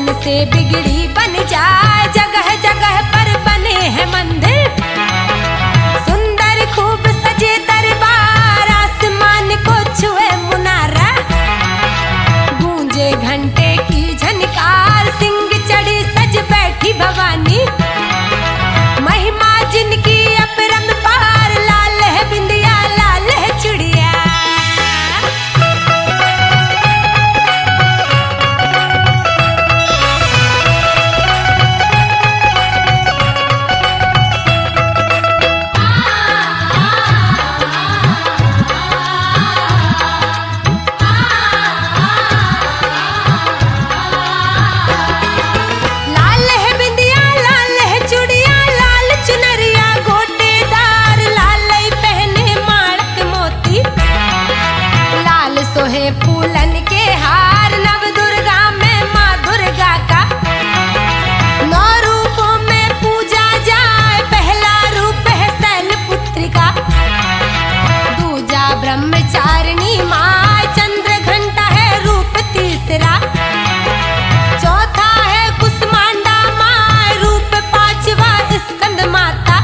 दर्शन से बिगड़ी बन जाए, जगह जगह पर बने हैं मंदिर, सुंदर खूब सजे दरबार, आसमान को छुए मुनारा, गूंजे घंटे की झनकार, सिंह चढ़ी सज बैठी भवानी, महिमा जिनकी अपरंपार, लाल है बिंदिया लाल है चुड़िया। लाल है बिंदिया लाल है चुड़िया, लाल चुनरिया गोटेदार, लाल ही पहने माणक मोती, लाल सोहे फूलन के हार, नव दुर्गा में माँ दुर्गा का 9 रूपों में पूजा जाए, पहला रूप है शैलपुत्री का, दूजा ब्रह्मचारिणी माँ, चंद्र घंटा है रूप तीसरा, चौथा है कुसमांडा माँ, रूप 5वां स्कंद माता,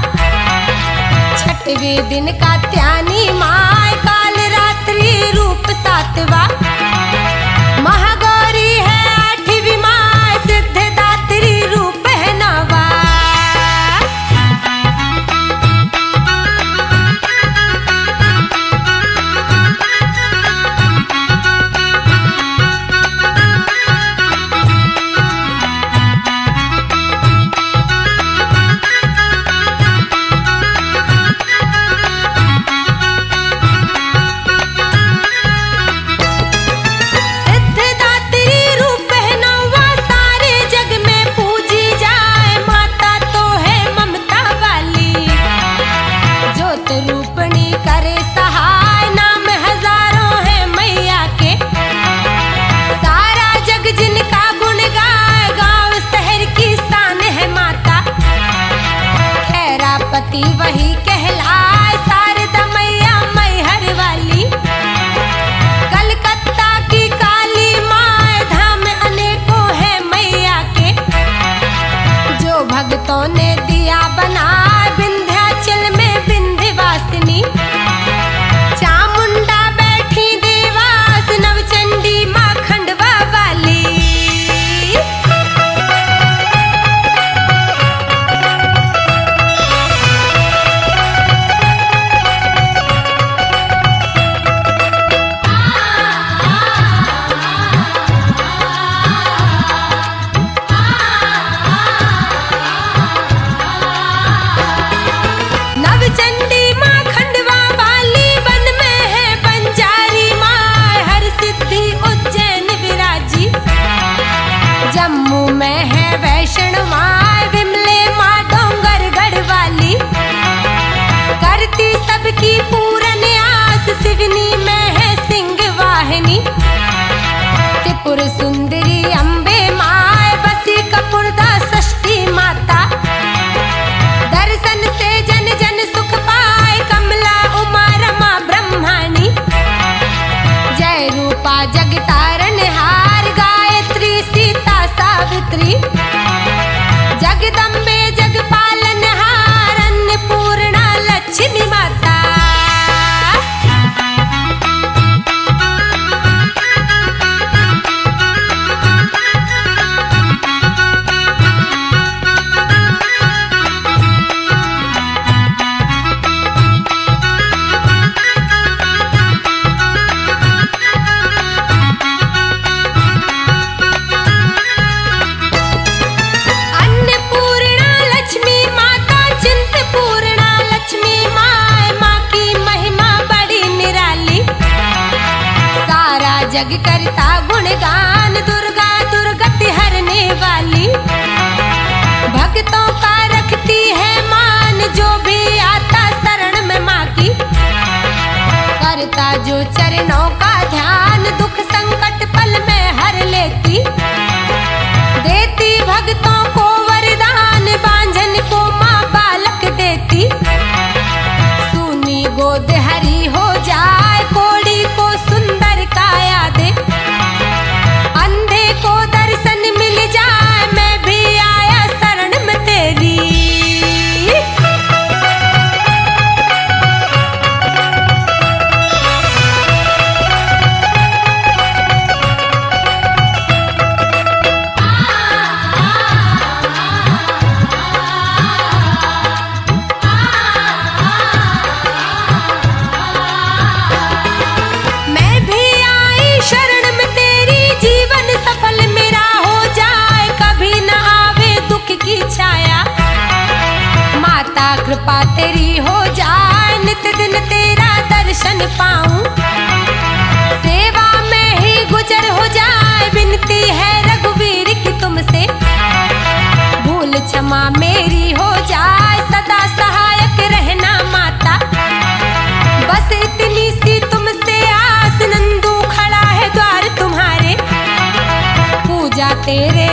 छठवें दिन कात्यायनी माँ, काल रात्रि रूप 7वां, महागौरी है 8वीं माँ, सिद्धदात्री रूप है 9वां। सिद्धदात्री रूप है 9वां, सारे जग में पूजी जाए, माता तो है ममता वाली, ज्योत रूपणी करे सहाय, नाम हजारों है मैया के, सारा जग जिनका गुण गाए, गांव शहर की शान है माता, खैरापति वही कहलाए, शारदा मैया मैहर वाली, कलकत्ता की काली माँ, धाम अनेकों है मैया के, जो भक्तों ने दिया बना, विंध्याचल में विंध्यवासिनी, चामुंडा बैठी देवास, नवचंडी माँ खंडवा वाली। नवचंडी माँ खंडवा वाली, वन में है बंजारी माँ, हर सिद्धि उज्जैन विराजी, जम्मू में है वैष्णो माँ, विमले माँ डोंगरगढ़ वाली, करती सबकी पूरन आस, सिवनी में है सिंह वाहिनी, त्रिपुर सुंदरी अम्बे माँ, बसी कपूरदा षष्ठी माता, दर्शन से जन जन सुख पाए, कमला उमा रमा ब्रह्माणी, जय रूपा जगतारण हार, गायत्री सीता सावित्री, जगदम्बे जगपालन हार, अन्नपूर्णा लक्ष्मी माता। अन्नपूर्णा लक्ष्मी माता, चिंतपूर्णा लक्ष्मी माँ, माँ की महिमा बड़ी निराली, सारा जग करता गुणगान, दुर्गा दुर्गति हरने वाली, भक्तों का रखती है मान, जो भी आता शरण में माँ की, करता जो चरणों का ध्यान, दुख संकट पल में हर लेती, देती भक्तों को वरदान, बांझन को माँ बालक देती, सूनी गोद हरी हो जाए, कोड़ी को सुंदर काया दे, अंधे को दर्शन मिल जाए, कृपा तेरी हो जाए, नित दिन तेरा दर्शन पाऊं। सेवा में ही गुजर हो जाए, विनती है रघुवीर की तुमसे। भूल क्षमा मेरी हो जाए, सदा सहायक रहना माता। बस इतनी सी तुमसे आस, नंदू खड़ा है द्वार तुम्हारे। पूजा तेरे